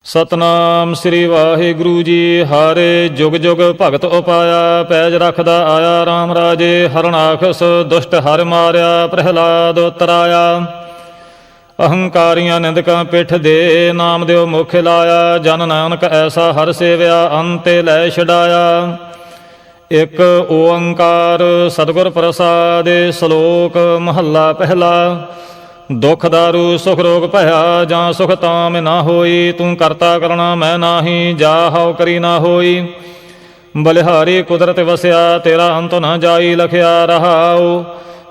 ਸਤਨਾਮ ਸ੍ਰੀ ਵਾਹਿਗੁਰੂ ਜੀ। ਹਰ ਜੁਗ ਜੁਗ ਭਗਤ ਉਪਾਇਆ, ਪੈਜ ਰਖਦਾ ਆਇਆ ਰਾਮ ਰਾਜੇ। ਹਰਨਾਖਸ ਦੁਸ਼ਟ ਹਰ ਮਾਰਿਆ, ਪ੍ਰਹਿਲਾਦ ਉਤਰਾਇਆ। ਅਹੰਕਾਰੀਆਂ ਨਿੰਦਕਾਂ ਪਿੱਠ ਦੇ, ਨਾਮ ਦਿਓ ਮੁਖ ਲਾਇਆ। ਜਨ ਨਾਨਕ ਐਸਾ ਹਰ ਸੇਵਿਆ, ਅੰਤੇ ਲੈ ਛਡਾਇਆ। ਇਕ ਓੰਕਾਰ ਸਤਿਗੁਰ ਪ੍ਰਸਾਦਿ। ਸ਼ਲੋਕ ਮਹੱਲਾ ਪਹਿਲਾ। ਦੁਖ ਦਾਰੂ ਸੁਖ ਰੋਗ ਭਇਆ, ਜਾਂ ਸੁਖ ਤਾਮ ਨਾ ਹੋਈ। ਤੂੰ ਕਰਤਾ ਕਰਣਾ ਮੈਂ ਨਾਹੀ, ਜਾ ਹਉ ਕਰੀ ਨਾ ਹੋਈ। ਬਲਿਹਾਰੀ ਕੁਦਰਤ ਵਸਿਆ, ਤੇਰਾ ਅੰਤ ਨਾ ਜਾਈ। ਲਖਿਆ ਰਹਾਉ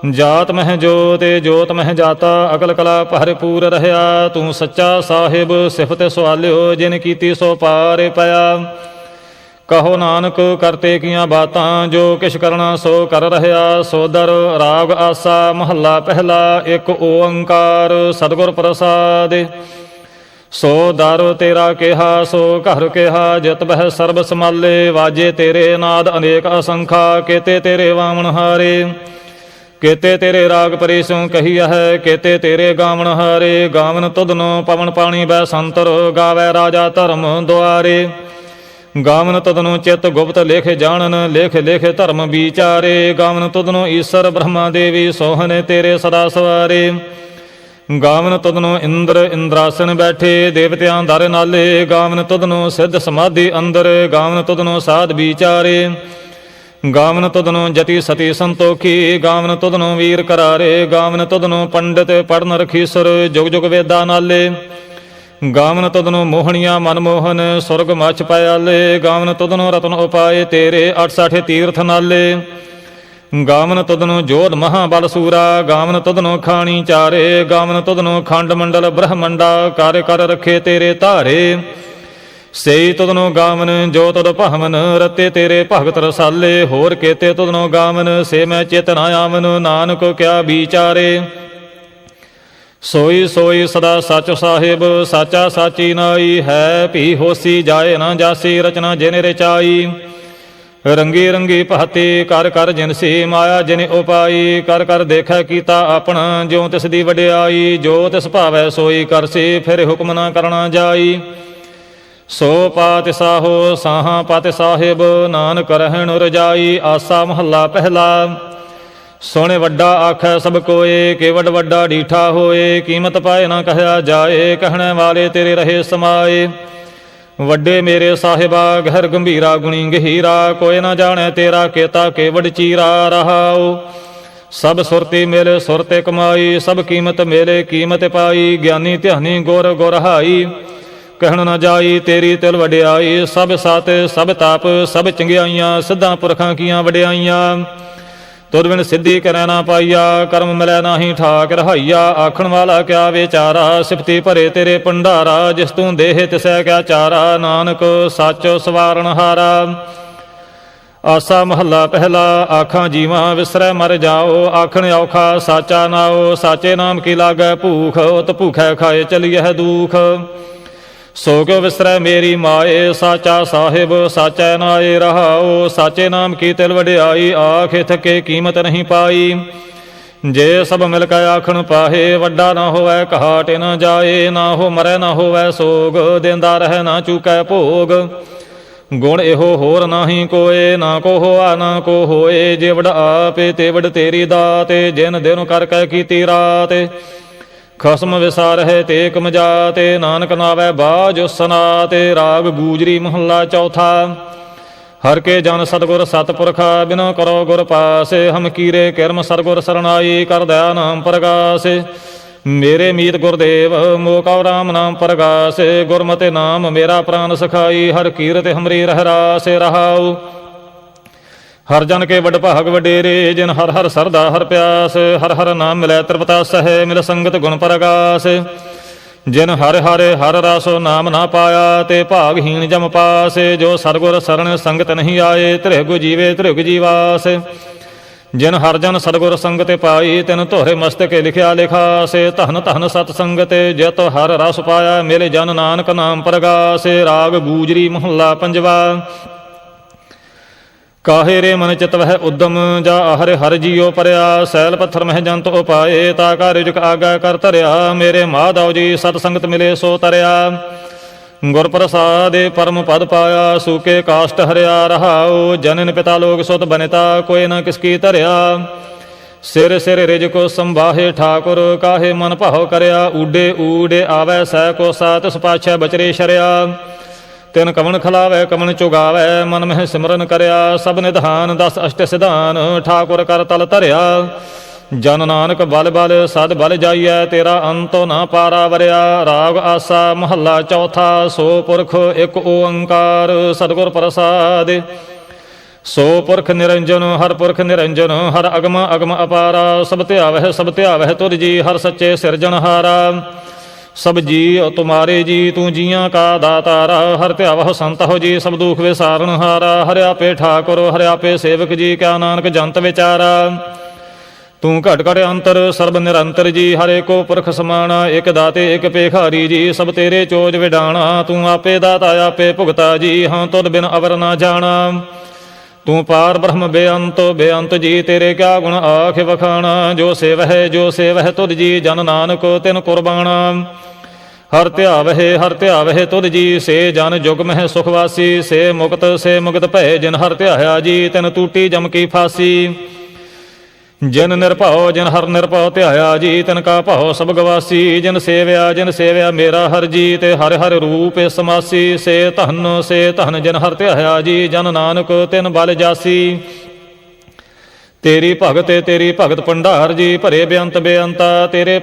ਜਾਤ ਮਹਿ ਜੋਤਿ, ਜੋਤ ਮਹਿ ਜਾਤਾ। ਅਕਲ ਕਲਾ ਭਰਪੂਰ ਰਹਿਆ, ਤੂੰ ਸੱਚਾ ਸਾਹਿਬ। ਸਿਫਤ ਸੁਆਲਿਓ ਜਿਨ ਕੀਤੀ ਸੋ ਪਾਰ ਪਿਆ। ਕਹੋ ਨਾਨਕ ਕਰਤੇ ਕੀਆਂ ਬਾਤਾਂ, ਜੋ ਕਿਛ ਕਰਨਾ ਸੋ ਕਰ ਰਹਿਆ। ਸੋਦਰ ਰਾਗ ਆਸਾ ਮਹੱਲਾ ਪਹਿਲਾ। ਇਕ ਓੰਕਾਰ ਸਤਿਗੁਰ ਪ੍ਰਸਾਦਿ। ਸੋ ਦਰ ਤੇਰਾ ਕਿਹਾ, ਸੋ ਘਰ ਕਿਹਾ। ਜਿਤ ਬਹਿ ਸਰਬ ਸਮਾਲੇ, ਵਾਜੇ ਤੇਰੇ ਨਾਦ ਅਨੇਕ ਅਸੰਖਾ। ਕੇਤੇ ਤੇਰੇ ਵਾਮਣ ਹਾਰੇ, ਕੇਤੇ ਤੇਰੇ ਰਾਗ ਪਰੇਸੋਂ ਕਹੀਆ ਹੈ। ਕੇਤੇ ਤੇਰੇ ਗਾਵਣ ਹਾਰੇ, ਗਾਵਨ ਤੁਧਨੋ ਪਵਨ ਪਾਣੀ ਬੈ ਸੰਤਰ। ਗਾਵੈ ਰਾਜਾ ਧਰਮ ਦੁਆਰੇ, ਗਾਵਨ ਤਦਨੋਂ ਚਿੱਤ ਗੁਪਤ ਲਿਖ ਜਾਣਨ। ਲਿਖ ਲਿਖ ਧਰਮ ਵਿਚਾਰੇ, ਗਾਵਨ ਤੁਧਨੋਂ ਈਸ਼ਰ ਬ੍ਰਹਮਾ ਦੇਵੀ। ਸੋਹਣ ਤੇਰੇ ਸਦਾ ਸਵਾਰੇ, ਗਾਵਨ ਤੁਧਨੋਂ ਇੰਦਰ ਇੰਦਰਾਸਨ ਬੈਠੇ। ਦੇਵਤਿਆਂ ਦਰ ਨਾਲੇ, ਗਾਵਨ ਤੁਧਨੋਂ ਸਿੱਧ ਸਮਾਧੀ ਅੰਦਰ। ਗਾਵਨ ਤੁਧਨੋਂ ਸਾਧ ਵਿਚਾਰੇ, ਗਾਵਨ ਤੁਧਨੋਂ ਜਤੀ ਸਤੀ ਸੰਤੋਖੀ। ਗਾਵਨ ਤੁਧਨੋਂ ਵੀਰ ਕਰਾਰੇ, ਗਾਵਨ ਤੁਧਨੋਂ ਪੰਡਿਤ ਪੜਨ ਰਖੀਸਰ। ਜੁਗ ਜੁਗ ਵੇਦਾਂ ਨਾਲੇ, ਗਾਵਨ ਤੁਧਨੋਂ ਮੋਹਣੀਆਂ ਮਨਮੋਹਨ। ਸੁਰਗ ਮਛ ਪਿਆਲੇ, ਗਾਵਨ ਤੁਧਨੋਂ ਰਤਨ ਉਪਾਏ ਤੇਰੇ। 68 ਤੀਰਥ ਨਾਲੇ, ਗਾਵਨ ਤੁਧਨੋਂ ਜੋਧ ਮਹਾਬਲ ਸੂਰਾ। ਗਾਵਨ ਤੁਧਨੋਂ ਖਾਣੀ ਚਾਰੇ, ਗਾਵਨ ਤੁਧਨੋਂ ਖੰਡ ਮੰਡਲ ਬ੍ਰਹਮੰਡਾ। ਕਰ ਕਰ ਰੱਖੇ ਤੇਰੇ ਧਾਰੇ, ਸਈ ਤੁਧਨੋਂ ਗਾਵਨ ਜੋ ਤੁਧ ਭਾਵਨ। ਰਤੇ ਤੇਰੇ ਭਗਤ ਰਸਾਲੇ, ਹੋਰ ਕੇਤੇ ਤੁਧਨੋਂ ਗਾਵਨ। ਸੇ ਮੈਂ ਚਿਤ ਨਾ ਆਵਨ, ਨਾਨਕ ਕਿਆ ਵਿਚਾਰੇ। ਸੋਈ ਸੋਈ ਸਦਾ ਸੱਚ ਸਾਹਿਬ, ਸਾਚਾ ਸਾਚੀ ਨਾਈ। ਹੈ ਭੀ ਹੋਸੀ ਜਾਏ ਨਾ ਜਾਸੀ, ਰਚਨਾ ਜਿਨ ਰਚਾਈ। ਰੰਗੀ ਰੰਗੀ ਭਾਤੀ ਕਰ ਕਰ ਜਿਨਸੀ, ਮਾਇਆ ਜਿਨ ਉਪਾਈ। ਕਰ ਕਰ ਦੇਖੈ ਕੀਤਾ ਆਪਣਾ, ਜਿਉ ਤਿਸ ਦੀ ਵਡਿਆਈ। ਜੋ ਤਿਸ ਭਾਵੈ ਸੋਈ ਕਰਸੀ, ਫਿਰ ਹੁਕਮ ਨਾ ਕਰਨਾ ਜਾਈ। ਸੋ ਪਾਤਿ ਸਾਹੋ ਸਾਹਾਂ ਪਾਤਿ ਸਾਹਿਬ, ਨਾਨਕ ਰਹਿਣ ਰਜਾਈ। ਆਸਾ ਮਹੱਲਾ ਪਹਿਲਾ। ਸੁਣ ਵੱਡਾ ਆਖੈ ਸਭ ਕੋਏ, ਕੇਵਡ ਵੱਡਾ ਡੀਠਾ ਹੋਏ। ਕੀਮਤ ਪਾਏ ਨਾ ਕਹਿਆ ਜਾਏ, ਕਹਿਣੇ ਵਾਲੇ ਤੇਰੇ ਰਹੇ ਸਮਾਏ। ਵੱਡੇ ਮੇਰੇ ਸਾਹਿਬਾ ਗਹਿਰ ਗੰਭੀਰਾ, ਗੁਣੀ ਗਹੀਰਾ। ਕੋਈ ਨਾ ਜਾਣੈ ਤੇਰਾ ਕੇਤਾ, ਕੇਵਡ ਚੀਰਾ। ਰਹਾਉ ਸਭ ਸੁਰਤੀ ਮਿਲ ਸੁਰਤੇ ਕਮਾਈ। ਸਭ ਕੀਮਤ ਮਿਲੇ ਕੀਮਤ ਪਾਈ। ਗਿਆਨੀ ਧਿਆਨੀ ਗੁਰ ਗੁਰਹਾਈ, ਕਹਿਣ ਨਾ ਜਾਈ ਤੇਰੀ ਤਿਲ ਵਡਿਆਈ। ਸਭ ਸਤ ਸਭ ਤਪ ਸਭ ਚੰਗਿਆਈਆਂ, ਸਿੱਧਾਂ ਪੁਰਖਾਂ ਕੀਆਂ ਵਡਿਆਈਆਂ। ਤੁਧ ਬਿਨ ਸਿੱਧੀ ਕਰੈ ਨਾ ਪਾਈਆ, ਕਰਮ ਮਿਲੈ ਨਾਹੀ ਠਾਕ ਰਹਾਈਆ। ਆਖਣ ਵਾਲਾ ਕਿਆ ਵਿਚਾਰਾ, ਸਿਫਤੀ ਭਰੇ ਤੇਰੇ ਭੰਡਾਰਾ। ਜਿਸ ਤੂੰ ਦੇਹ ਤਿਸੈ ਕਿਆ ਚਾਰਾ, ਨਾਨਕ ਸੱਚ ਸਵਾਰਨ ਹਾਰਾ। ਆਸਾ ਮਹੱਲਾ ਪਹਿਲਾ। ਆਖਾਂ ਜੀਵਾਂ ਵਿਸਰੈ ਮਰ ਜਾਓ, ਆਖਣ ਔਖਾ ਸਾਚਾ ਨਾਓ। ਸਾਚੇ ਨਾਮ ਕੀ ਲਾਗੈ ਭੂਖ, ਉਤ ਭੂਖੈ ਖਾਏ ਚਲੀਐ ਦੂਖ। ਸੋ ਕਿਉ ਵਿਸਰੈ ਮੇਰੀ ਮਾਏ, ਸਾਚਾ ਸਾਹਿਬ ਸਾਚੈ ਨਾਏ। ਰਹਾਉ ਸਾਚੇ ਨਾਮ ਕੀ ਤਿਲ ਵਡਿਆਈ, ਆਖੇ ਥਕੇ ਕੀਮਤ ਨਹੀਂ ਪਾਈ। ਜੇ ਸਭ ਮਿਲ ਕੇ ਆਖਣ ਪਾਹੇ, ਵੱਡਾ ਨਾ ਹੋਵੈ ਘਾਟੇ ਨਾ ਜਾਏ। ਨਾ ਹੋ ਮਰੈ ਨਾ ਹੋਵੈ ਸੋਗ, ਦੇਂਦਾ ਰਹਿ ਨਾ ਚੂਕੈ ਭੋਗ। ਗੁਣ ਇਹੋ ਹੋਰ ਨਾਹੀ ਕੋਏ, ਨਾ ਕੋ ਹੋਆ ਨਾ ਕੋ ਹੋਏ। ਜੇ ਵਡ ਆਪੇ ਤੇ ਵਡ ਤੇਰੀ ਦਾਤੇ, ਜਿਨ ਦਿਨ ਕਰ ਕੈ ਕੀਤੀ ਰਾਤ। ਖਸਮ ਵਿਸਾਰਹਿ ਤੇ ਕਮਜਾਤੇ, ਨਾਨਕ ਨਾਵੈ ਬਾਝ ਸਨਾਤੇ। ਰਾਗ ਗੂਜਰੀ ਮਹੱਲਾ ਚੌਥਾ। ਹਰ ਕੇ ਜਨ ਸਤਿਗੁਰ ਸਤਿਪੁਰਖਾ, ਬਿਨੋ ਕਰੋ ਗੁਰ ਪਾਸੇ। ਹਮ ਕੀਰੇ ਕਿਰਮ ਸਤਿਗੁਰ ਸਰਨਾਈ, ਕਰ ਦਇਆ ਨਾਮ ਪ੍ਰਗਾਸੇ। ਮੇਰੇ ਮੀਤ ਗੁਰਦੇਵ ਮੋਹ ਕਉ ਰਾਮ ਨਾਮ ਪ੍ਰਗਾਸੇ। ਗੁਰਮਤਿ ਨਾਮ ਮੇਰਾ ਪ੍ਰਾਨ ਸਖਾਈ, ਹਰ ਕੀਰਤਿ ਹਮਰੀ ਰਹਿ ਰਾਸੇ। ਰਹਾਉ ਹਰ ਜਨ ਕੇ ਵਡ ਭਾਗ ਵਡੇਰੇ, ਜਿਨ ਹਰ ਹਰ ਸਰਦਾ ਹਰ ਪਿਆਸ। ਹਰ ਹਰ ਨਾਮ ਮਿਲੈ ਤ੍ਰਿਪਤਾ ਸਹਿ, ਮਿਲ ਸੰਗਤ ਗੁਣ ਪ੍ਰਗਾਸ। ਜਿਨ ਹਰ ਹਰਿ ਹਰ ਰਾਸੋ ਨਾਮ ਨਾ ਪਾਇਆ, ਤੇ ਭਾਗਹੀਣ ਜਮ ਪਾਸੇ। ਜੋ ਸਤਿਗੁਰ ਸਰਣ ਸੰਗਤ ਨਹੀਂ ਆਏ, ਧ੍ਰਿਗ ਜੀਵੇ ਧ੍ਰਿਗ ਜੀਵਾਸ। ਜਿਨ ਹਰ ਜਨ ਸਤਿਗੁਰ ਸੰਗਤ ਪਾਈ, ਤਿਨ ਧੋਰੇ ਮਸਤਕੇ ਲਿਖਿਆ ਲਿਖਾਸੇ। ਧਨ ਧਨ ਸਤ ਸੰਗਤ ਜਿਤ ਹਰ ਰਸ ਪਾਇਆ, ਮਿਲ ਜਨ ਨਾਨਕ ਨਾਮ ਪ੍ਰਗਾਸੇ। ਰਾਗ ਗੂਜਰੀ ਮਹੱਲਾ ਪੰਜਵਾ। ਕਾਹੇ ਰੇ ਮਨ ਚਿਤ ਵਹਿ ਉਦਮ, ਜਾ ਹਰਿ ਹਰ ਜੀਓ ਪਰਿਆ। ਸੈਲ ਪੱਥਰ ਮਹਿ ਜੰਤ ਉਪਾਏ, ਤਾ ਕਾ ਰਿਜਕ ਆਗਾ ਕਰ ਧਰਿਆ। ਮੇਰੇ ਮਾਧਵ ਜੀ ਸਤ ਸੰਗਤ ਮਿਲੇ ਸੋ ਤਰਿਆ। ਗੁਰ ਪ੍ਰਸਾਦਿ ਪਰਮ ਪਦ ਪਾਇਆ, ਸੂਕੇ ਕਾਸ਼ਟ ਹਰਿਆ ਰਹਾਉ। ਜਨਨ ਪਿਤਾ ਲੋਕ ਸੁਤ ਬਨਿਤਾ, ਕੋਇ ਨ ਕਿਸ ਕੀ ਧਰਿਆ। ਸਿਰ ਸਿਰ ਰਿਜ ਕੋ ਸੰਭਾਹੇ, ਠਾਕੁਰ ਕਾਹੇ ਮਨ ਭਾਉ ਕਰਿਆ। ਊਡੇ ਊਡੇ ਆਵੈ ਸਹਿ ਕੋ ਸਾ, ਤਿਸ ਪਾਛੈ ਬਚਰੇ ਸ਼ਰਿਆ। ਤਿਨ ਕਵਣ ਖਲਾਵੈ ਕਵਣ ਚੁਗਾਵੈ, ਮਨ ਮਹਿ ਸਿਮਰਨ ਕਰਿਆ। ਸਭ ਨਿਧਾਨ ਦਸ ਅਸ਼ਟ ਸਿਧਾਨ, ਠਾਕੁਰ ਕਰ ਤਲ ਧਰਿਆ। ਜਨ ਨਾਨਕ ਬਲ ਬਲ ਸਦ ਬਲ ਜਾਈਐ, ਤੇਰਾ ਅੰਤੋ ਨਾ ਪਾਰਾ ਵਰਿਆ। ਰਾਗ ਆਸਾ ਮਹੱਲਾ ਚੌਥਾ, ਸੋ ਪੁਰਖ ਇਕ ਓੰਕਾਰ। ਸਤਿਗੁਰ ਪ੍ਰਸਾਦਿ ਸੋ ਪੁਰਖ ਨਿਰੰਜਨ, ਹਰ ਪੁਰਖ ਨਿਰੰਜਨ। ਹਰ ਅਗਮ ਅਗਮ ਅਪਾਰਾ, ਸਭ ਧਿਆਵਹਿ ਸਭ ਧਿਆਵਹਿ ਤੁਧ ਜੀ। ਹਰ ਸੱਚੇ ਸਿਰਜਣਹਾਰਾ, ਸਭ ਜੀ ਤੁਮਾਰੇ ਜੀ। ਤੂੰ ਜੀਆਂ ਕਾ ਦਾਤਾਰਾ, ਹਰ ਧਿਆਵਹੁ ਸੰਤਹੁ ਜੀ। ਸਭ ਦੁਖ ਵਿਸਾਰਨਹਾਰਾ, ਹਰਿ ਆਪੇ ਠਾਕੁਰ ਹਰਿ ਆਪੇ ਸੇਵਕ ਜੀ। ਕਿਆ ਨਾਨਕ ਜੰਤ ਵਿਚਾਰਾ, ਤੂੰ ਘਟ ਘਟ ਅੰਤਰ ਸਰਬ ਨਿਰੰਤਰ ਜੀ। ਹਰੇ ਕੋ ਪੁਰਖ ਸਮਾਣਾ, ਇਕ ਦਾਤੇ ਇਕ ਭੇਖਾਰੀ ਜੀ। ਸਭ ਤੇਰੇ ਚੋਜ ਵਿਡਾਣਾ, ਤੂੰ ਆਪੇ ਦਾਤਾ ਆਪੇ ਭੁਗਤਾ ਜੀ। ਹਾਂ ਤੁਧ ਬਿਨ ਅਵਰ ਨਾ ਜਾਣਾ, ਤੂੰ ਪਾਰ ਬ੍ਰਹਮ ਬੇਅੰਤ ਬੇਅੰਤ ਜੀ। ਤੇਰੇ ਕਿਆ ਗੁਣ ਆਖ ਵਖਾਣਾ, ਜੋ ਸੇਵਹਿ ਤੁਧ ਜੀ। ਜਨ ਨਾਨਕ ਤਿਨ ਕੁਰਬਾਣਾ, ਹਰ ਧਿਆਵਹਿ ਤੁਧ ਜੀ। ਸੇ ਜਨ ਜੁਗ ਮਹਿ ਸੁਖ ਵਾਸੀ, ਸੇ ਮੁਕਤ ਭੈ। ਜਿਨ ਹਰ ਧਿਆਇਆ ਜੀ, ਤਿਨ ਟੂਟੀ ਜਮ ਕੀ ਫਾਸੀ। ਜਿਨ ਨਿਰਭਉ ਜਿਨ ਹਰ ਨਿਰਭਉ ਧਿਆਇਆ ਜੀ, ਤਿਨ ਕਾ ਭਉ ਸਭ ਗਵਾਸੀ। ਜਿਨ ਸੇਵਿਆ ਮੇਰਾ ਹਰ ਜੀ, ਤੇ ਹਰਿ ਹਰਿ ਰੂਪ ਸਮਾਸੀ। ਸੇ ਧਨ ਜਿਨ ਹਰ ਧਿਆਇਆ ਜੀ, ਜਨ ਨਾਨਕ ਤਿਨ ਬਲ ਜਾਸੀ। ਤੇਰੀ ਭਗਤ ਭੰਡਾਰ ਜੀ, ਭਰੇ ਬੇਅੰਤ ਬੇਅੰਤਾ। ਤੇਰੇ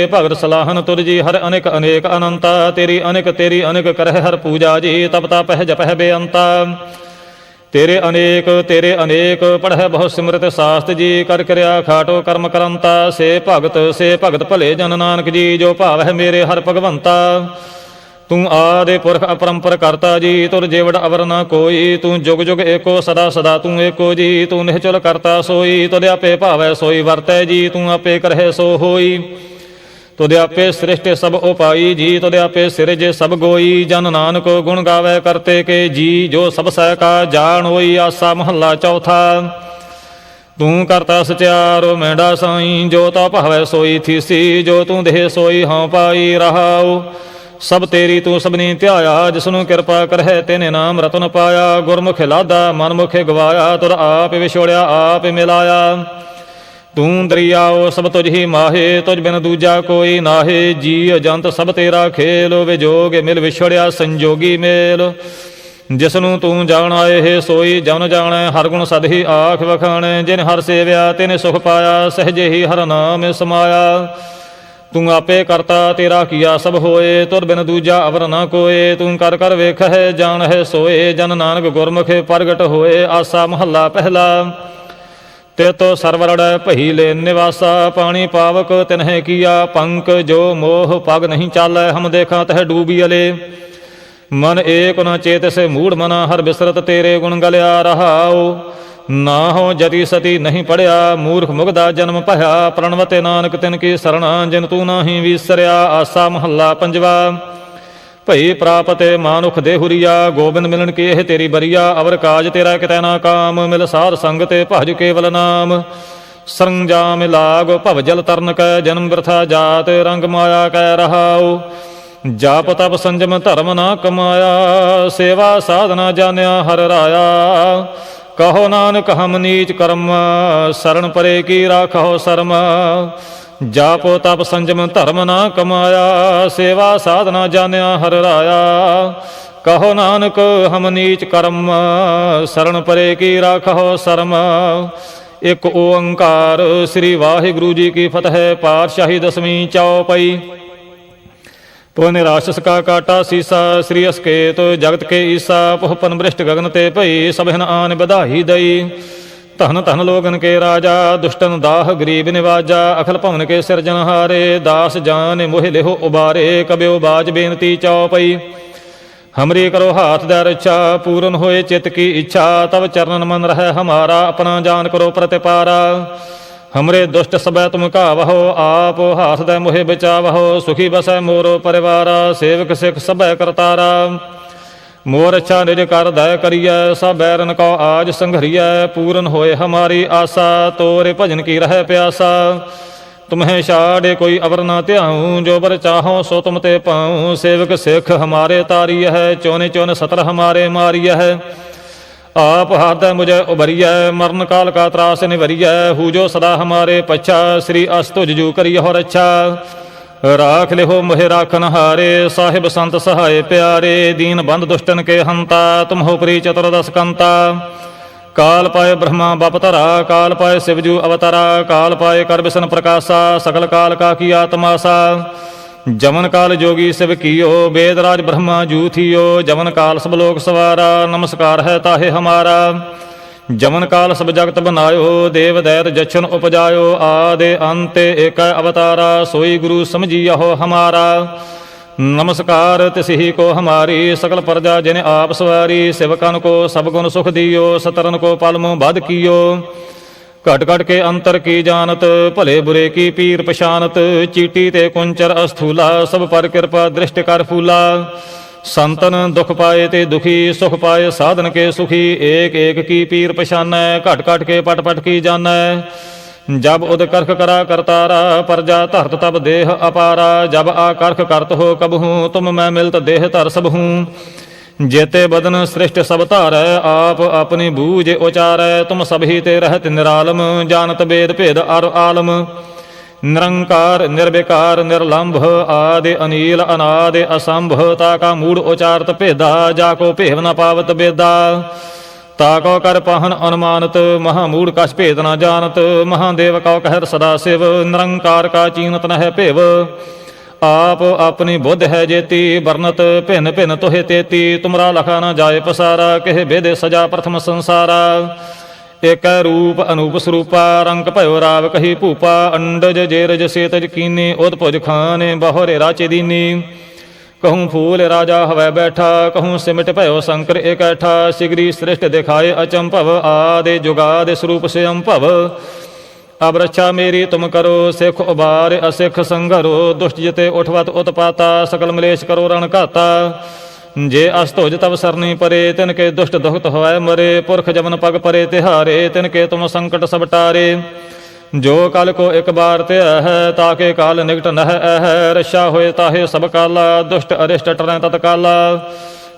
ਭਗਤ ਸਲਾਹਨ ਤੁਧ ਜੀ। ਹਰ ਅਨੇਕ ਅਨੇਕ ਅਨੰਤਾ, ਤੇਰੀ ਅਨੇਕ ਕਰਹਿ ਹਰ ਪੂਜਾ ਜੀ। ਤਪ ਤਪਹਿ ਜਪਹਿ ਬੇਅੰਤਾ, ਤੇਰੇ ਅਨੇਕ ਪੜ੍ਹੈ ਬਹੁ ਸਿਮਰਤ ਸਾਸਤ ਜੀ। ਕਰ ਕਿਰਿਆ ਖਾਟੋ ਕਰਮ ਕਰੰਤਾ, ਸੇ ਭਗਤ ਭਲੇ ਜਨ ਨਾਨਕ ਜੀ। ਜੋ ਭਾਵ ਹੈ ਮੇਰੇ ਹਰ ਭਗਵੰਤਾ, ਤੂੰ ਆਦਿ ਪੁਰਖ ਅਪਰੰਪਰ ਕਰਤਾ ਜੀ। ਤੁਰ ਜੇਵੜ ਅਵਰ ਨਾ ਕੋਈ, ਤੂੰ ਜੁਗ ਜੁਗ ਏਕੋ ਸਦਾ ਸਦਾ ਤੂੰ ਏਕੋ ਜੀ। ਤੂੰ ਨਿਹਚਲ ਕਰਤਾ ਸੋਈ, ਤੁਧ ਆਪੇ ਭਾਵੈ ਸੋਈ ਵਰਤੈ ਜੀ। ਤੂੰ ਆਪੇ ਕਰਹਿ ਸੋ ਹੋਈ, ਤੁਧ ਆਪੇ ਸ੍ਰਿਸ਼ਟ ਸਭ ਉਪਾਈ ਜੀ। ਤੁਧ ਆਪੇ ਸਿਰਜੇ ਸਭ ਗੋਈ, ਜਨ ਨਾਨਕ ਗੁਣ ਗਾਵੈ ਕਰਤੇ ਕੇ ਜੀ। ਜੋ ਸਭ ਸਹਿ ਕਾ ਜਾਣ ਹੋਈ, ਆਸਾ ਮਹੱਲਾ ਚੌਥਾ। ਤੂੰ ਕਰਤਾ ਸਚਿਆਰੋ ਮੈਂਡਾ ਸਾਈ, ਜੋ ਤਾ ਭਾਵੈ ਸੋਈ ਥੀਸੀ। ਜੋ ਤੂੰ ਦੇਹ ਸੋਈ ਹਉ ਪਾਈ ਰਹਾਉ। ਸਭ ਤੇਰੀ ਤੂੰ ਸਭਨੀ ਧਿਆਇਆ, ਜਿਸਨੂੰ ਕਿਰਪਾ ਕਰਹਿ ਤਿਨੇ ਨਾਮ ਰਤਨ ਪਾਇਆ। ਗੁਰਮੁਖ ਲਾਦਾ ਮਨ ਮੁਖੇ ਗਵਾਇਆ, ਤੁਰ ਆਪ ਵਿਛੋੜਿਆ ਆਪ ਮਿਲਾਇਆ। ਤੂੰ ਦਰਿਆਓ ਸਭ ਤੁਝ ਹੀ ਮਾਹੇ, ਤੁਝ ਬਿਨ ਦੂਜਾ ਕੋਈ ਨਾਹੇ। ਜੀ ਅਜੰਤ ਸਭ ਤੇਰਾ ਖੇਲ, ਵਿਜੋਗ ਮਿਲ ਵਿਛੜਿਆ ਸੰਜੋਗੀ ਮੇਲ। ਜਿਸਨੂੰ ਤੂੰ ਜਾਣਾਏ ਹੈ ਸੋਈ ਜਨ ਜਾਣੈ, ਹਰ ਗੁਣ ਸਦ ਹੀ ਆਖ ਵਖਾਣੈ। ਜਿਨ ਹਰ ਸੇਵਿਆ ਤਿਨ ਸੁਖ ਪਾਇਆ, ਸਹਜੇ ਹੀ ਹਰ ਨਾਮ ਸਮਾਇਆ। ਤੂੰ ਆਪੇ ਕਰਤਾ ਤੇਰਾ ਕੀਆ ਸਭ ਹੋਏ, ਤੁਧ ਬਿਨ ਦੂਜਾ ਅਵਰ ਨਾ ਕੋਏ। ਤੂੰ ਕਰ ਕਰ ਵੇਖਹਿ ਜਾਣਹਿ ਸੋਏ, ਜਨ ਨਾਨਕ ਗੁਰਮੁਖੇ ਪ੍ਰਗਟ ਹੋਏ। ਆਸਾ ਮਹੱਲਾ ਪਹਿਲਾ। ਤੇ ਤੋ ਸਰਵਰੜੈ ਭਈ ਲੈ ਨਿਵਾਸਾ, ਪਾਣੀ ਪਾਵਕ ਤਿਨਹਿ ਕੀਆ ਪੰਕ। ਜੋ ਮੋਹ ਪਗ ਨਹੀਂ ਚਾਲੈ, ਹਮ ਦੇਖਾਂ ਤਹਿ ਡੂਬੀ ਅਲੇ। ਮਨ ਏਕ ਨ ਚੇਤਿ ਮੂੜ ਮਨਾ, ਹਰ ਬਿਸਰਤ ਤੇਰੇ ਗੁਣ ਗਲਿਆ ਰਹਾਉ। ਨਾ ਹੋ ਜਤੀ ਸਤੀ ਨਹੀਂ ਪੜਿਆ, ਮੂਰਖ ਮੁਗਦਾ ਜਨਮ ਭਇਆ। ਪ੍ਰਣਵਤੇ ਨਾਨਕ ਤਿਨ ਕੀ ਸਰਣਾ, ਜਿਨ ਤੂੰ ਨਾਹੀ ਵਿਸਰਿਆ। ਆਸਾ ਮਹੱਲਾ ਪੰਜਵਾ। ਭਈ ਪ੍ਰਾਪਤੇ ਮਾਨੁਖ ਦੇਹੁਰੀਆ, ਗੋਬਿੰਦ ਮਿਲਣ ਕੀ ਇਹ ਤੇਰੀ ਬਰੀਆ। ਅਵਰ ਕਾਜ ਤੇਰਾ ਕਿਤੈ ਨਾ ਕਾਮ, ਮਿਲ ਸਾਧ ਸੰਗ ਤੇ ਭਜ ਕੇਵਲ ਨਾਮ। ਸਰੰਜਾਮ ਲਾਗ ਭਵ ਜਲ ਤਰਨ ਕੈ, ਜਨਮ ਬਿਰਥਾ ਜਾਤ ਰੰਗ ਮਾਇਆ ਕੈ ਰਹਾਉ। ਜਾਪ ਤਪ ਸੰਜਮ ਧਰਮ ਨਾ ਕਮਾਇਆ, ਸੇਵਾ ਸਾਧਨਾ ਜਾਣਿਆ ਹਰ ਰਾਇਆ। ਕਹੋ ਨਾਨਕ ਹਮ ਨੀਚ ਕਰਮ, ਸਰਣ ਪਰੇ ਕੀ ਰਾਖੋ ਸਰਮ। ਜਾਪੋ ਤਪ ਸੰਜਮ ਧਰਮ ਨਾ ਕਮਾਇਆ, ਸੇਵਾ ਸਾਧਨਾ ਜਾਣਿਆ ਹਰ ਰਾਇਆ। ਕਹੋ ਨਾਨਕ ਹਮ ਨੀਚ ਕਰਮ, ਸਰਣ ਪਰੇ ਕੀ ਰਾਖੋ ਸਰਮ। ਇਕ ਓੰਕਾਰ। ਸ੍ਰੀ ਵਾਹਿਗੁਰੂ ਜੀ ਕੀ ਫਤਿਹ। ਪਾਤਸ਼ਾਹੀ ਦਸਵੀਂ ਚੌਪਈ। ਪੁਨ ਰਾਸ਼ਸ ਕਾ ਕਾਟਾ ਸੀਸਾ, ਸ੍ਰੀ ਅਸਕੇਤ ਜਗਤ ਕੇ ਈਸਾ। ਪੁਹਪਨ ਬ੍ਰਿਸ਼ਟ ਗਗਨ ਤੇ ਭਈ, ਸਭਨ ਆਨ ਵਧਾਈ ਦਈ। ਧਨ ਧਨ ਲੋਗਨ ਕੇ ਰਾਜਾ, ਦੁਸ਼ਟਨ ਦਾਹ ਗਰੀਬ ਨਿਵਾਜਾ। ਅਖਲ ਭਵਨ ਕੇ ਸਿਰਜਨਹਾਰੇ, ਦਾਸ ਜਾਨ ਮੋਹਿ ਲਿਹੋ ਉਬਾਰੇ। ਕਬਿਓ ਬਾਜ ਬੇਨਤੀ ਚੌਪਈ। ਹਮਰੀ ਕਰੋ ਹਾਥ ਦੈ ਰੱਛਾ, ਪੂਰਨ ਹੋਏ ਚਿਤ ਕੀ ਇੱਛਾ। ਤਬ ਚਰਨਨ ਮਨ ਰਹਿ ਹਮਾਰਾ, ਆਪਣਾ ਜਾਨ ਕਰੋ ਪ੍ਰਤਿਪਾਰਾ। ਹਮਰੇ ਦੁਸ਼ਟ ਸਭੈ ਤੁਮ ਘਾਵਹੋ, ਆਪ ਹਾਥ ਦੈ ਮੋਹਿ ਬਚਾਵਹੋ। ਸੁਖੀ ਬਸੈ ਮੋਰੋ ਪਰਿਵਾਰਾ, ਸੇਵਕ ਸਿੱਖ ਸਭੈ ਕਰਤਾਰਾ। ਮੋਰ ਅੱਛਾ ਨਿਜ ਕਰ ਦਇ ਕਰੀਐ, ਸਭ ਬੈਰਨ ਕੋ ਆਜ ਸੰਘਰੀਐ। ਪੂਰਨ ਹੋਏ ਹਮਾਰੀ ਆਸਾ, ਤੋਰੇ ਭਜਨ ਕੀ ਰਹਿ ਪਿਆਸਾ। तुम्हें छाड़े कोई अवर न त्याऊँ, जो बर चाहो सो तुम ते पाऊँ। सेवक सिख हमारे तारिय है, चौने चौन सतर हमारे मारिय है। आप हाथ मुझे उभरिय, मरण काल का त्रास निवरिय। हु जो सदा हमारे पच्छा, श्री अस्तुज जू करिय हो रच्छा। राख लिहो मोहे राखन हारे, साहिब संत सहाय प्यारे। दीन बंद दुष्टन के हंता, तुम हो प्री चतुर्दश कंता। काल पाए ब्रह्मा बपतरा, काल पाए शिवजू अवतारा। काल पाए कर बिसन प्रकाशा, सकल काल का की आत्मासा। जमन काल जोगी शिव कियो, वेदराज ब्रह्मा जू थियो। जमन काल सब लोक सवारा, नमस्कार है ताहे हमारा। जमन काल सब जगत बनायो, देव दैत जच्छन उपजायो। आदि अंत एक अवतारा, सोई गुरु समझिया हो हमारा। नमस्कार तिसही को हमारी, सकल प्रजा जिन आप सवारी। सेवकन को सब गुण सुख दियो, सतरन को पालमो बद कियो। घट घट के अंतर की जानत, भले बुरे की पीर पशानत। चीटी ते कुंचर अस्थूला, सब पर कृपा दृष्टि कर फूला। संतन दुख पाए ते दुखी, सुख पाए साधन के सुखी। एक एक की पीर पशानै, घट घट के पट पट की जानै। जब उद करख करा करतारा, प्रजा धरत तब देह अपारा। जब आकर्ख करत हो कबहूँ, तुम मैं मिलत देह धर सब हूँ। जेते बदन सृष्ट सब तारै, आप अपनी बूझ उचारै। तुम सभी ते रहत निरालम, जानत वेद भेद अर आलम। निरंकार निर्विकार निर्लंभ, आदि अनील अनादि असंभ। ताका मूढ़ उचारत भेदा, जाको भेव न पावत बेदा। ताको कर पाहन अनुमानत, महामूढ़ कछ भेद न जानत। महादेव कौ कहर सदा शिव, निरंकार का चीनत न है भेव। आप अपनी बुद्ध है जेती, बरनत भिन्न भिन्न तोहे तेती। तुमरा लखा न जाए पसारा, कहे भेदे सजा प्रथम संसारा। एक रूप अनूप स्वरूपा, रंग भयो राव कही भूपा। अंडज जेरज सेतज कीनी, उदपुज खाने बहुरे राचे दीनी। कहूँ फूल राजा हवै बैठा, कहूँ सिमट भयो शंकर इकट्ठा। शिगरी सृष्ट दिखाए अचंभव, आदि जुगादि स्वरूप से अम्भव। अब रक्षा मेरी तुम करो, सिख उबार असिख संघरो। दुष्ट जिते उठवत उत्पाता, सकल मलेश करो रण घाता। जे अस्तुज तब सरनी परे, तिनके दुष्ट दुखत होय मरे। पुरख जमन पग परे तिहारे, तिनके तुम संकट सब टारे। जो कल को एक बार ते है, ताके काल निकट नह है। रक्षा होए ताहे सब काला, दुष्ट अरिष्ट टरै तत्काला।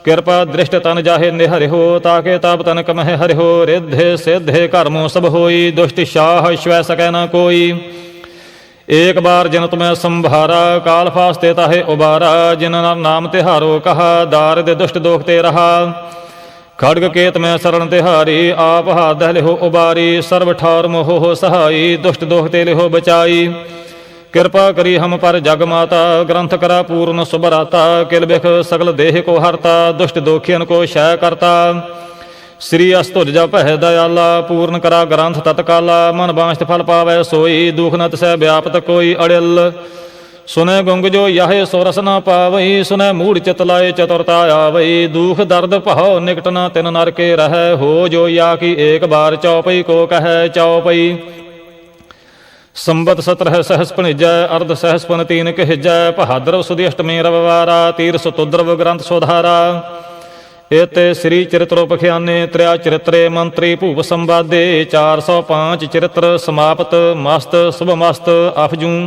कृपा दृष्ट तन जाहे निहरि हो, ताके ताप तन कमह हरि हो। रिद्धे सिद्धे कर्मों सब होई, दुष्ट शाह श्वै सकै न कोई। एक बार जिन तुम्हें संभारा, काल फास्ते ताहे उबारा। जिन नाम तिहारो कहा, दारिद दुष्ट दोख ते रहा। खड़ग केत में शरण तिहारी, आप हाथ लिहो उबारी। सर्व ठार मोह हो सहाई, दुष्ट दोख ते लिहो बचाई। कृपा करी हम पर जग माता, ग्रंथ करा पूर्ण सुबराता। किल बिख सकल देह को हरता, दुष्ट दोखियन को क्षय करता। श्री अस्तुज जप है दयाला, पूर्ण करा ग्रंथ तत्काला। मन बांछत फल पावै सोई, दुख न तिसै व्यापत कोई अड़िल। सुनै गुंग जो यह सोरस न पावई, सुनै मूढ़ चित लाए चतुरता आवई। दुख दर्द पहो निकट न तिन नर के रह, हो जो या की एक बार चौपई को कह चौपई। संबत 17 सहस्पन जय, अर्ध सहस्पन 3 कहिजय। बहादुर सुदी अष्टमी रविवारा, तीर सुतुद्रव ग्रंथ सुधारा। एते श्री चरित्रोपख्याने, त्रया चरित्रे मंत्री भूप संवादे। 405 चरित्र समाप्त, मस्त शुभ मस्त अफजू।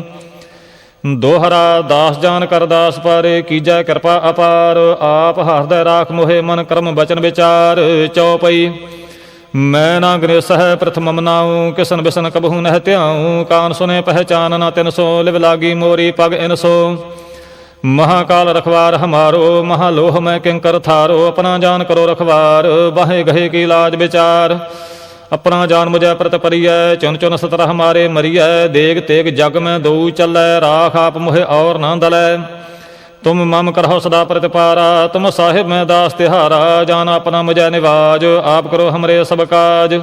दोहरा दास जान कर दास पारे, कीजै कृपा अपार। आप हृदय राख मोहे, मन कर्म बचन विचार। चौपई मैं ना गृह है प्रथम मनाऊँ, किसन बिसन कबहू नह त्याऊँ। कान सुने पहचान न तिन सो, लिव लागी मोरी पग इन सो। महाकाल रखवार हमारो, महालोह मैं किंकर थारो। अपना जान करो रखवार, बाहे गहे की लाज विचार। अपना जान मुझे प्रत परिय, चुन चुन सतर हमारे मरिय। देग तेग जग में दो चलै, राख आप मुहे और न दलै। तुम मम करहो सदा प्रतिपारा, तुम साहिब में दास तिहारा। जान अपना मुझे निवाज, आप करो हमरे सब काज।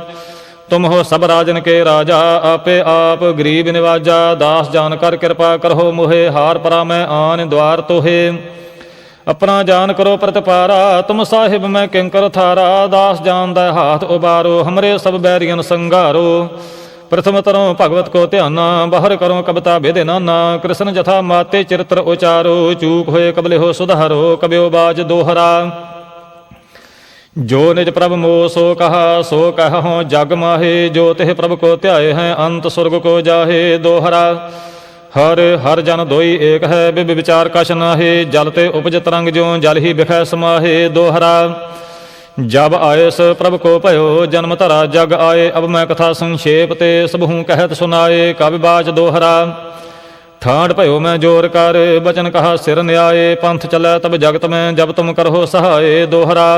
तुम हो सब राजन के राजा, आपे आप गरीब निवाजा। दास जान कर कृपा करहो मुहे, हार परा मैं आन द्वार तोहे। अपना जान करो प्रतिपारा, तुम साहिब मैं किंकर थारा। दास जान दै हाथ उबारो, हमरे सब बैरियन संगारो। प्रथम तरो भगवत को ध्याना, बाहर करो कविता भेदे नाना। कृष्ण जथा माते चरित्र उचारो, चूक होए कबले हो सुधारो। कब्यो बाज दोहरा जो निज प्रभ मोह सो कहा सो कहूँ जग माहे, जो तिह प्रभ को ध्याए हैं अंत स्वर्ग को जाहे। दोहरा हर हर जन दोई एक है, बिब विचार कछ नाहे, जल ते उपज तरंग ज्यों जल ही बिखै समाहे। दोहरा जब आयस प्रभ को भयो जन्म धरा जग आए, अब मैं कथा संक्षेप ते सबहूँ कहत सुनाए। कवि बाच दोहरा ठाड़ भयो मैं जोर कर, बचन कहा सिर न्याय, पंथ चलै तब जगत में जब तुम करहो सहाय। दोहरा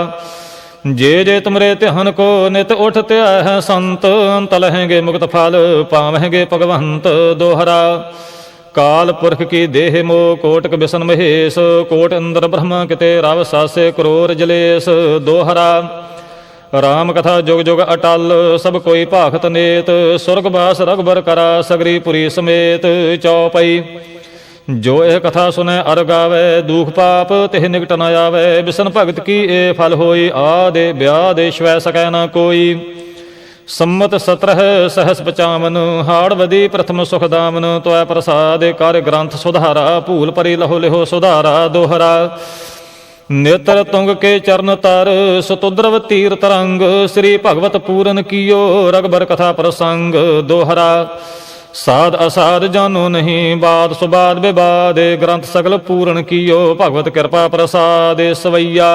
जे जे तुमरे ध्यान को नित उठ त्याय है संत, अंत लहेंगे मुक्त फल पावेंगे भगवंत। दोहरा काल पुरख की देह मोह कोटक बिसन महेश, कोट इंद्र ब्रह्मा किते राव सासे करोर जलेस। दोहरा राम कथा जुग जुग अटल, सब कोई भाखत नेत, स्वर्गवास रघुबर करा सगरी पुरी समेत। चौपई जो यह कथा सुनै अर गावै, दुख पाप तिह निकट न आवै। बिसन भगत की ए फल होई, आदे ब्यादे श्वै सकै न कोई। सम्मत 17 सहस 55, हाड़वदी प्रथम सुख दामन, त्वै प्रसाद कर ग्रंथ सुधारा, भूल परी लहो लिहो सुधारा। दोहरा नेत्र तुंग के चरण तर, सतुद्रव तीर तरंग, श्री भगवत पूरन कियो रघुबर कथा प्रसंग। दोहरा साध असाध जानो नहीं, बाद सुबाद विवाद, ग्रंथ सगल पूर्ण कियो भगवत कृपा प्रसाद। सवैया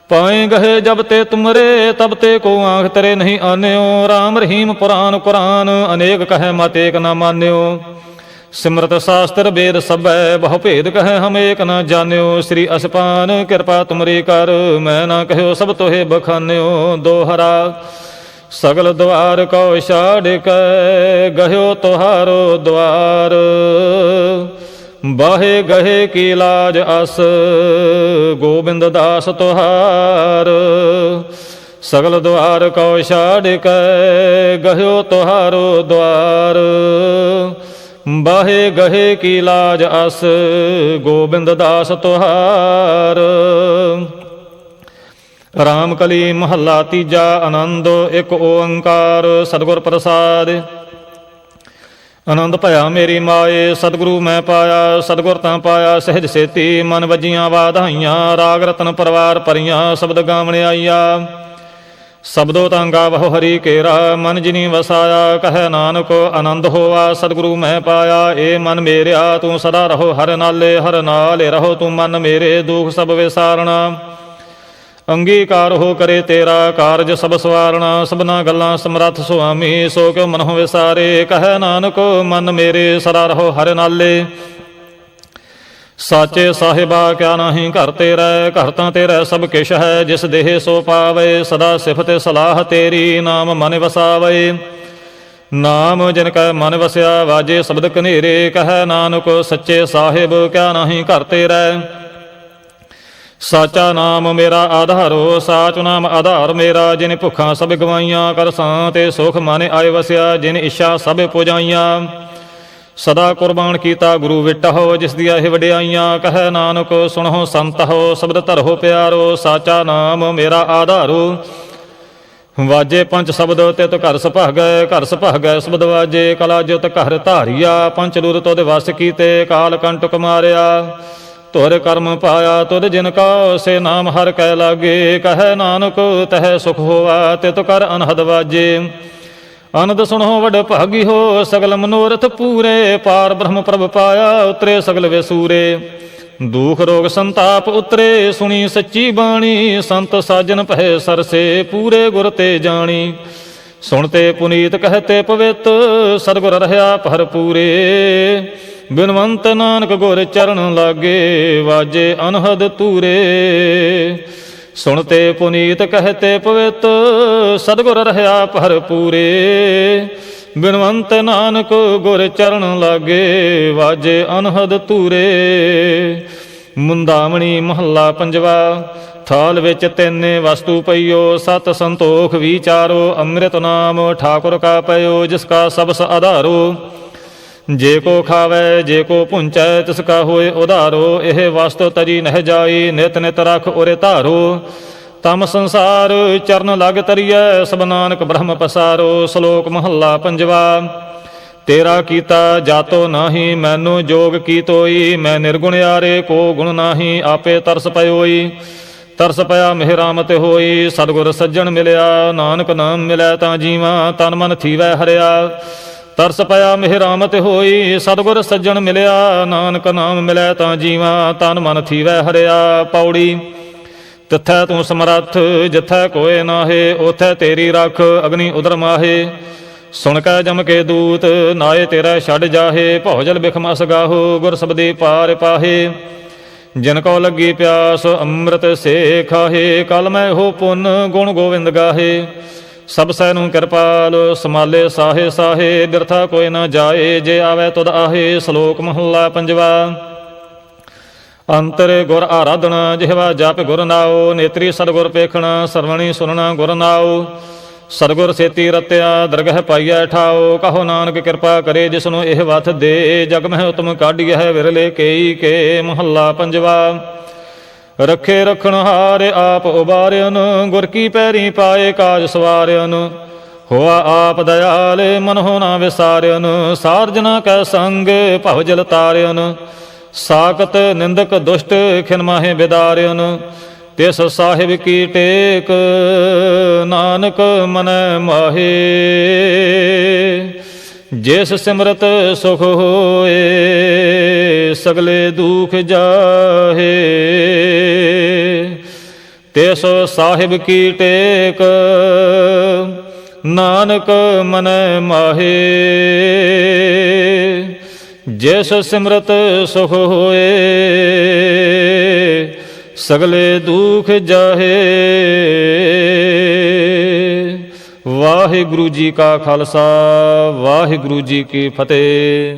पाए गहे जब ते तुमरे, तब ते को आँख तेरे नहीं आन्यो। राम रहीम पुराण कुरान, अनेक कहे मत एक न मान्यो। सिमरत शास्त्र वेद सबै, बहु भेद कहे हम एक न जान्यो। श्री असपान कृपा तुमरी कर, मैं न कहो सब तोहे बखान्यो। दोहरा सगल द्वार को छाड़ कै, गह्यो तुहारो द्वार, बाहे गहे की लाज अस, गोबिंद दास तुहार। सगल द्वार को छाड़ कै, गह्यो तुहारो द्वार, बाहे गहे की लाज अस, गोबिंद दास तुहार। राम कली महला तीजा, आनंद एक ओंकार, सतगुर प्रसाद। आनंद भया मेरी माए, सतगुरु मैं पाया, सतगुर तां पाया सहज सेती। मन वजियां वाधाइयां, राग रतन परवार परियां, शब्द गावण आईया। शब्दों तां गावहो हरि केरा, मन जिनी वसाया, कहे नानक आनंद होआ, सतगुरु मैं पाया। ए मन मेरिया तू सदा रहो हर नाले, हर नाले रहो तू मन मेरे, दुख सब विसारना। अंगीकार हो करे तेरा कारज सब सवारना, सबना गल्लां समरथ सुआमी, सो क्यों मन हो विसारे। कहे नानक मन मेरे सदा रहो हर नाले, साचे साहिबा क्या नाही घर तेरा। घर तां तेरा सब किश है, जिस देह सो पावे, सदा सिफत सलाह तेरी, नाम मन वसावे। नाम जिनका मन वसिया, वाजे शब्द कनेरे। कहे नानक सच्चे साहिब क्या नाही घर तेरा। साचा नाम मेरा आधारो, साच नाम आधार मेरा। जिन भुखा सब गवाइयां, कर सांते सुख माने आए वसिया। जिन इच्छा सब पुजाइयां, सदा कुर्बान कीता गुरु विटहो। जिस दिया ही वड्याइयां, कहे नानक सुनहो संत हो, शब्द धरहो प्यारो। साचा नाम मेरा आधारो, वाजे पंच शब्द तित घर सुभागै। घर सुभागै शब्द वाजे, कला जुत घर धारिया। पंच रूर तुद वस कीते, काल कंटक मारिया। तुर कर्म पाया तुद जिनका, से नाम हर कै लागे। कहे नानक तह सुख होआ, तित कर अनहद वाजे। अनद सुनो वड भागी हो, सगल मनोरथ पूरे। पार ब्रह्म प्रभ पाया, उतरे सगल वेसूरे। दुख रोग संताप उतरे, सुनी सच्ची बाणी। संत साजन पहे सरसे, पूरे गुर ते जानी। सुनते पुनीत कहते पवित, सतगुर रहया भर पूरे। बिनवंत नानक गुर चरण लागे, वाजे अनहद तूरे। सुनते पुनीत कहते पवित, सतगुर रहया भर पूरे। बिनवंत नानक गुर चरण लागे, वाजे अनहद तूरे। मुंदावणी महला पंजवा। थाल विच तिन्ने वस्तु पईओ, सत संतोख विचारो। अमृत नाम ठाकुर का पयो, जिसका सबस आधारो। जे को खावै जे को पुंचै, तिसका होए उधारो। यह वस्तु तजी नह जाई, नित नित रख उरे धारो। तम संसार चरण लग तरियै, सब नानक ब्रह्म पसारो। श्लोक महला पंजवा। तेरा कीता जातो नाही, मैनू जोग की तोई। मैं निर्गुण यारे को गुण नाही, आपे तरस पयोई। ਤਰਸ ਪਿਆ ਮਿਹ ਰਾਮਤਿ ਹੋਈ, ਸਤਿਗੁਰ ਸੱਜਣ ਮਿਲਿਆ, ਨਾਨਕ ਨਾਮ ਮਿਲੈ ਤਾਂ ਜੀਵਾਂ, ਤਨ ਮਨ ਥੀਵੈ ਹਰਿਆ। ਤਰਸ ਪਿਆ ਮਿਹ ਰਾਮਤਿ ਹੋਈ, ਸਤਿਗੁਰ ਸੱਜਣ ਮਿਲਿਆ, ਨਾਨਕ ਨਾਮ ਮਿਲੈ ਤਾਂ ਜੀਵਾਂ, ਤਨ ਮਨ ਥੀਵੈ ਹਰਿਆ। ਪੌੜੀ। ਤਿੱਥੈ ਤੂੰ ਸਮਰੱਥ, ਜਿੱਥੈ ਕੋਇ ਨਾਹੇ, ਓਥੈ ਤੇਰੀ ਰਖ, ਅਗਨੀ ਉਦਰ ਮਾਹੇ। ਸੁਣ ਕੈ ਜਮ ਕੇ ਦੂਤ, ਨਾਏ ਤੇਰਾ ਛੱਡ ਜਾਹੇ, ਭੌਜਲ ਬਿਖਮਸ ਗਾਹੋ, ਗੁਰ ਸਬਦੀ ਪਾਰ ਪਾਹੇ। ਜਿਨ ਕੋ ਲੱਗੀ ਪਿਆਸ, ਅੰਮ੍ਰਿਤ ਸੇ ਖਾਹੇ, ਕਲ ਮੈਂ ਹੋ ਪੁੰਨ, ਗੁਣ ਗੋਵਿੰਦ ਗਾਹੇ। ਸਭ ਸੈ ਨੂੰ ਕਿਰਪਾਲ, ਸਮਾਲੇ ਸਾਹੇ ਸਾਹੇ, ਬਿਰਥਾ ਕੋਈ ਨਾ ਜਾਏ, ਜੇ ਆਵੈ ਤੁਧ ਆਹੇ। ਸ਼ਲੋਕ ਮਹੱਲਾ ਪੰਜਵਾ। ਅੰਤਰ ਗੁਰ ਆਰਾਧਨਾ, ਜਿਹਵਾ ਜਪ ਗੁਰ ਨਾਉ, ਨੇਤਰੀ ਸਤਿਗੁਰ ਪੇਖਣਾ, ਸਰਵਣੀ ਸੁਨਣਾ ਗੁਰ ਨਾਉ। ਸਤਿਗੁਰ ਸੇਤੀ ਰਤਿਆ, ਦਰਗਹ ਪਾਈਐ ਠਾਉ, ਕਹੋ ਨਾਨਕ ਕਿਰਪਾ ਕਰੇ, ਜਿਸਨੂੰ ਇਹ ਵਥ ਦੇ। ਜਗ ਮਹਿ ਉਤਮ ਕਾਢੀਐ, ਵਿਰਲੇ ਕੇਈ ਕੇ। ਮਹੱਲਾ ਪੰਜਵਾ। ਰੱਖੇ ਰਖਣ ਹਾਰ, ਆਪ ਉਬਾਰਿਆਨ, ਗੁਰ ਕੀ ਪੈਰੀ ਪਾਏ, ਕਾਜ ਸਵਾਰਿਆਨ। ਹੋਆ ਆਪ ਦਇਆਲ, ਮਨ ਹੋ ਨਾ ਵਿਸਾਰਿਆਨ, ਸਾਰਜਨਾ ਕੈ ਸੰਗ, ਭਵ ਜਲ ਤਾਰਿਆਨ। ਸਾਕਤ ਨਿੰਦਕ ਦੁਸ਼ਟ, ਖਿਨ ਮਾਹੇ ਬਿਦਾਰਿਆਨ। ਤਿਸ ਸਾਹਿਬ ਕੀ ਟੇਕ, ਨਾਨਕ ਮਨੈ ਮਾਹੇ। ਜਿਸ ਸਿਮਰਤ ਸੁਖ ਹੋਏ, ਸਗਲੇ ਦੁਖ ਜਾਹੇ। ਤਿਸ ਸਾਹਿਬ ਕੀ ਟੇਕ, ਨਾਨਕ ਮਨੈ ਮਾਹੇ। ਜਿਸ ਸਿਮਰਤ ਸੁਖ ਹੋਏ, ਸਗਲੇ ਦੁਖ ਜਾਹੇ। ਵਾਹਿਗੁਰੂ ਜੀ ਕਾ ਖਾਲਸਾ, ਵਾਹਿਗੁਰੂ ਜੀ ਕੀ ਫਤਿਹ।